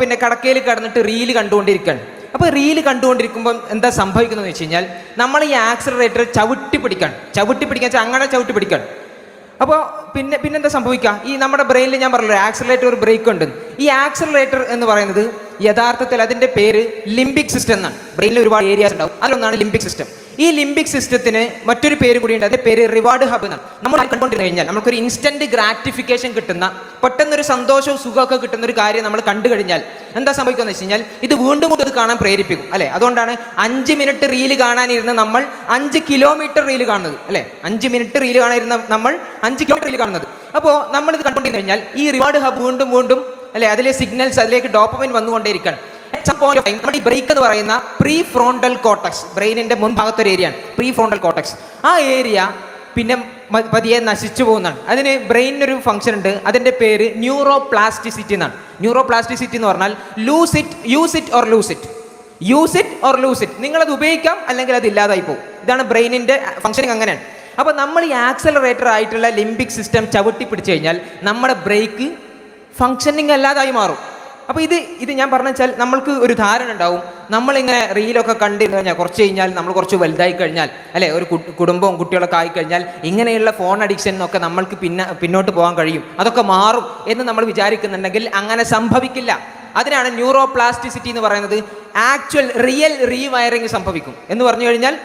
പിന്നെ കടക്കയിൽ കിടന്നിട്ട് റീല് കണ്ടുകൊണ്ടിരിക്കുകയാണ്. അപ്പോൾ റീല് കണ്ടുകൊണ്ടിരിക്കുമ്പോൾ എന്താ സംഭവിക്കുന്നതെന്ന് വെച്ച് കഴിഞ്ഞാൽ നമ്മൾ ഈ ആക്സിലറേറ്റർ ചവിട്ടി പിടിക്കാൻ വെച്ചാൽ അങ്ങനെ ചവിട്ടി പിടിക്കാൻ. അപ്പോൾ പിന്നെന്താ സംഭവിക്കുക, ഈ നമ്മുടെ ബ്രെയിനിൽ ഞാൻ പറഞ്ഞല്ലോ ആക്സിലറേറ്റർ ഒരു ബ്രേക്ക് ഉണ്ട്. ഈ ആക്സിലറേറ്റർ എന്ന് പറയുന്നത് യഥാർത്ഥത്തിൽ അതിൻ്റെ പേര് ലിംബിക് സിസ്റ്റം എന്നാണ്. ബ്രെയിനിൽ ഒരുപാട് ഏരിയാസ് ഉണ്ടാവും, അതിലൊന്നാണ് ലിംബിക് സിസ്റ്റം. ഈ ലിംബിക് സിസ്റ്റത്തിന് മറ്റൊരു പേര് കൂടിയുണ്ട്, അതിൻ്റെ പേര് റിവാർഡ് ഹബ് എന്നാണ്. നമ്മൾ കണ്ടുകൊണ്ടിരുന്നു കഴിഞ്ഞാൽ നമുക്കൊരു ഇൻസ്റ്റന്റ് ഗ്രാറ്റിഫിക്കേഷൻ കിട്ടുന്ന, പെട്ടെന്നൊരു സന്തോഷവും സുഖമൊക്കെ കിട്ടുന്ന ഒരു കാര്യം നമ്മൾ കണ്ടു കഴിഞ്ഞാൽ എന്താ സംഭവിക്കുകയെന്ന് വെച്ച് കഴിഞ്ഞാൽ ഇത് വീണ്ടും ഇത് കാണാൻ പ്രേരിപ്പിക്കും അല്ലെ. അതുകൊണ്ടാണ് 5 മിനിറ്റ് റീല് കാണാനിരുന്ന നമ്മൾ 5 കിലോമീറ്റർ റീല് കാണുന്നത് അല്ലെ. 5 മിനിറ്റ് റീല് കാണാനിരുന്ന നമ്മൾ 5 കിലോമീറ്റർ റീല് കാണുന്നത്. അപ്പോൾ നമ്മളിത് കണ്ടുകൊണ്ടിരുന്നു കഴിഞ്ഞാൽ ഈ റിവാർഡ് ഹബ് വീണ്ടും അല്ലെ അതിലെ സിഗ്നൽസ് അതിലേക്ക് ഡോപ്പമിൻ വന്നുകൊണ്ടേയിരിക്കണം. നമ്മുടെ ഈ ബ്രേക്ക് എന്ന് പറയുന്ന പ്രീ ഫ്രോണ്ടൽ കോർട്ടക്സ്, ബ്രെയിനിന്റെ മുൻഭാഗത്തൊരു ഏരിയയാണ് പ്രീ ഫ്രോണ്ടൽ കോർട്ടക്സ്. ആ ഏരിയ പിന്നെ പതിയെ നശിച്ചു പോകുന്നതാണ്. അതിന് ബ്രെയിനിനൊരു ഫംഗ്ഷൻ ഉണ്ട്, അതിൻ്റെ പേര് ന്യൂറോ പ്ലാസ്റ്റിസിറ്റി എന്നാണ്. ന്യൂറോ പ്ലാസ്റ്റിസിറ്റി എന്ന് പറഞ്ഞാൽ use it or loose it. നിങ്ങളത് ഉപയോഗിക്കാം അല്ലെങ്കിൽ അത് ഇല്ലാതായി പോകും. ഇതാണ് ബ്രെയിനിന്റെ ഫംഗ്ഷനിങ്, അങ്ങനെയാണ്. അപ്പോൾ നമ്മൾ ഈ ആക്സലറേറ്റർ ആയിട്ടുള്ള ലിംബിക് സിസ്റ്റം ചവിട്ടി പിടിച്ചു കഴിഞ്ഞാൽ നമ്മുടെ ബ്രേക്ക് ഫംഗ്ഷനിങ് അല്ലാതായി മാറും. അപ്പോൾ ഇത് ഞാൻ പറഞ്ഞു വെച്ചാൽ നമ്മൾക്ക് ഒരു ധാരണ ഉണ്ടാവും, നമ്മളിങ്ങനെ റീലൊക്കെ കണ്ടിരുന്നു കഴിഞ്ഞാൽ കുറച്ച് കഴിഞ്ഞാൽ നമ്മൾ കുറച്ച് വലുതായി കഴിഞ്ഞാൽ അല്ലെ ഒരു കുടുംബവും കുട്ടികളൊക്കെ ആയിക്കഴിഞ്ഞാൽ ഇങ്ങനെയുള്ള ഫോൺ അഡിക്ഷൻ എന്നൊക്കെ നമ്മൾക്ക് പിന്നോട്ട് പോകാൻ കഴിയും, അതൊക്കെ മാറും എന്ന് നമ്മൾ വിചാരിക്കുന്നുണ്ടെങ്കിൽ അങ്ങനെ സംഭവിക്കില്ല. അതിനാണ് ന്യൂറോ പ്ലാസ്റ്റിസിറ്റി എന്ന് പറയുന്നത്. ആക്ച്വൽ റിയൽ റീവയറിങ് സംഭവിക്കും എന്ന് പറഞ്ഞു കഴിഞ്ഞാൽ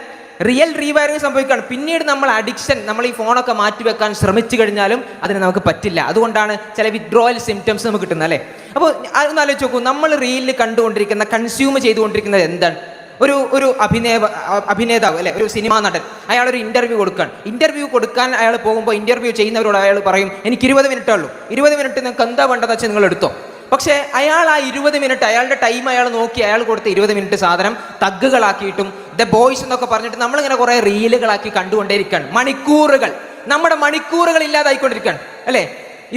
റിയൽ റീവയറിങ് സംഭവിക്കുകയാണ്. പിന്നീട് നമ്മൾ അഡിക്ഷൻ, നമ്മൾ ഈ ഫോണൊക്കെ മാറ്റിവെക്കാൻ ശ്രമിച്ചു കഴിഞ്ഞാലും അതിന് നമുക്ക് പറ്റില്ല. അതുകൊണ്ടാണ് ചില വിത്ഡ്രോവൽ സിംറ്റംസ് നമുക്ക് കിട്ടുന്നത് അല്ലേ. അപ്പോൾ അതൊന്ന് ആലോചിച്ച് നോക്കൂ, നമ്മൾ റീലിൽ കണ്ടുകൊണ്ടിരിക്കുന്ന കൺസ്യൂം ചെയ്തുകൊണ്ടിരിക്കുന്നത് എന്താണ്? ഒരു അഭിനേതാവ് അല്ലെ, ഒരു സിനിമാ നടൻ, അയാളൊരു ഇന്റർവ്യൂ കൊടുക്കാൻ അയാൾ പോകുമ്പോൾ ഇന്റർവ്യൂ ചെയ്യുന്നവരോട് അയാൾ പറയും എനിക്ക് 20 മിനിറ്റേ ഉള്ളൂ, 20 മിനിറ്റ് നിങ്ങൾക്ക് എന്താ വേണ്ടത് വെച്ചാൽ നിങ്ങൾ എടുത്തോ. പക്ഷേ അയാൾ ആ 20 മിനിറ്റ് അയാളുടെ ടൈം അയാൾ നോക്കി അയാൾ കൊടുത്ത 20 മിനിറ്റ് സാധനം തഗ്ഗുകളാക്കിയിട്ടും ദ ബോയ്സ് എന്നൊക്കെ പറഞ്ഞിട്ട് നമ്മളിങ്ങനെ കുറേ റീലുകളാക്കി കണ്ടുകൊണ്ടേയിരിക്കുകയാണ്. നമ്മുടെ മണിക്കൂറുകൾ ഇല്ലാതായിക്കൊണ്ടിരിക്കുകയാണ് അല്ലേ.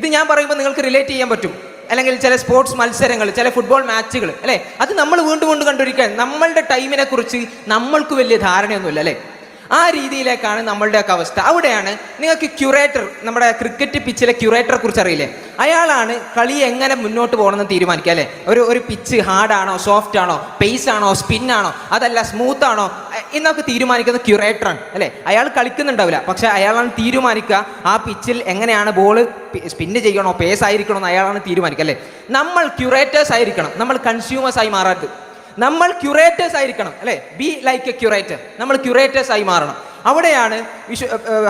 ഇത് ഞാൻ പറയുമ്പോൾ നിങ്ങൾക്ക് റിലേറ്റ് ചെയ്യാൻ പറ്റും. അല്ലെങ്കിൽ ചില സ്പോർട്സ് മത്സരങ്ങൾ, ചില ഫുട്ബോൾ മാച്ചുകൾ അല്ലേ, അത് നമ്മൾ വീണ്ടും കണ്ടിരിക്കുകയാണ്. നമ്മളുടെ ടൈമിനെ കുറിച്ച് നമ്മൾക്ക് വലിയ ധാരണയൊന്നുമില്ല അല്ലേ. ആ രീതിയിലേക്കാണ് നമ്മളുടെയൊക്കെ അവസ്ഥ. അവിടെയാണ് നിങ്ങൾക്ക് ക്യൂറേറ്റർ, നമ്മുടെ ക്രിക്കറ്റ് പിച്ചിലെ ക്യൂറേറ്ററെ കുറിച്ച് അറിയില്ലേ, അയാളാണ് കളി എങ്ങനെ മുന്നോട്ട് പോകണമെന്ന് തീരുമാനിക്കുക അല്ലേ. ഒരു പിച്ച് ഹാർഡാണോ സോഫ്റ്റ് ആണോ, പേസ് ആണോ സ്പിന്നാണോ, അതല്ല സ്മൂത്ത് ആണോ എന്നൊക്കെ തീരുമാനിക്കുന്ന ക്യൂറേറ്ററാണ് അല്ലേ. അയാൾ കളിക്കുന്നുണ്ടാവില്ല, പക്ഷെ അയാളാണ് തീരുമാനിക്കുക ആ പിച്ചിൽ എങ്ങനെയാണ് ബോൾ സ്പിന്ന് ചെയ്യണോ പേസ് ആയിരിക്കണോ എന്ന് അയാളാണ് തീരുമാനിക്കുക അല്ലേ. നമ്മൾ ക്യൂറേറ്റേഴ്സ് ആയിരിക്കണം, നമ്മൾ കൺസ്യൂമേഴ്സ് ആയി മാറരുത്. നമ്മൾ ക്യൂറേറ്റേഴ്സ് ആയിരിക്കണം അല്ലെ. ബി ലൈക്ക് എ ക്യൂറേറ്റർ, നമ്മൾ ക്യൂറേറ്റേഴ്സ് ആയി മാറണം. അവിടെയാണ്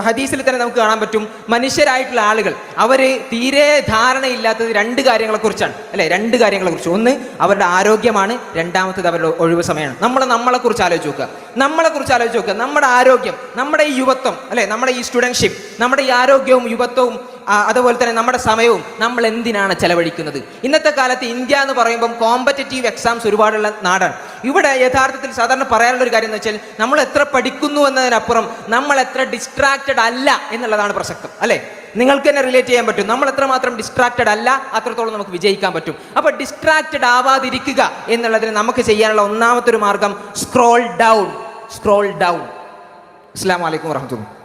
ഹദീസിൽ തന്നെ നമുക്ക് കാണാൻ പറ്റും, മനുഷ്യരായിട്ടുള്ള ആളുകൾ അവർ തീരെ ധാരണയില്ലാത്തത് 2 കാര്യങ്ങളെക്കുറിച്ചാണ് അല്ലെ. 2 കാര്യങ്ങളെക്കുറിച്ച്, ഒന്ന് അവരുടെ ആരോഗ്യമാണ്, രണ്ടാമത്തത് അവരുടെ ഒഴിവ് സമയമാണ്. നമ്മളെക്കുറിച്ച് ആലോചിച്ച് നോക്കുക. നമ്മുടെ ആരോഗ്യം, നമ്മുടെ ഈ യുവത്വം അല്ലെ, നമ്മുടെ ഈ സ്റ്റുഡൻഷിപ്പ്, നമ്മുടെ ഈ ആരോഗ്യവും യുവത്വവും അതുപോലെ തന്നെ നമ്മുടെ സമയവും നമ്മൾ എന്തിനാണ് ചെലവഴിക്കുന്നത്? ഇന്നത്തെ കാലത്ത് ഇന്ത്യ എന്ന് പറയുമ്പം കോമ്പറ്റേറ്റീവ് എക്സാംസ് ഒരുപാടുള്ള നാടാണ്. ഇവിടെ യഥാർത്ഥത്തിൽ സാധാരണ പറയാനുള്ള ഒരു കാര്യം എന്ന് വെച്ചാൽ നമ്മൾ എത്ര പഠിക്കുന്നു എന്നതിനപ്പുറം നമ്മൾ എത്ര ഡിസ്ട്രാക്റ്റഡ് അല്ല എന്നുള്ളതാണ് പ്രസക്തം അല്ലെ. നിങ്ങൾക്ക് തന്നെ റിലേറ്റ് ചെയ്യാൻ പറ്റും, നമ്മൾ എത്രമാത്രം ഡിസ്ട്രാക്റ്റഡ് അല്ല അത്രത്തോളം നമുക്ക് വിജയിക്കാൻ പറ്റും. അപ്പോൾ ഡിസ്ട്രാക്റ്റഡ് ആവാതിരിക്കുക എന്നുള്ളതിന് നമുക്ക് ചെയ്യാനുള്ള ഒന്നാമത്തെ ഒരു മാർഗം സ്ക്രോൾ ഡൗൺ. അസ്സലാമു അലൈക്കും വറഹ്മത്തുള്ളാഹി.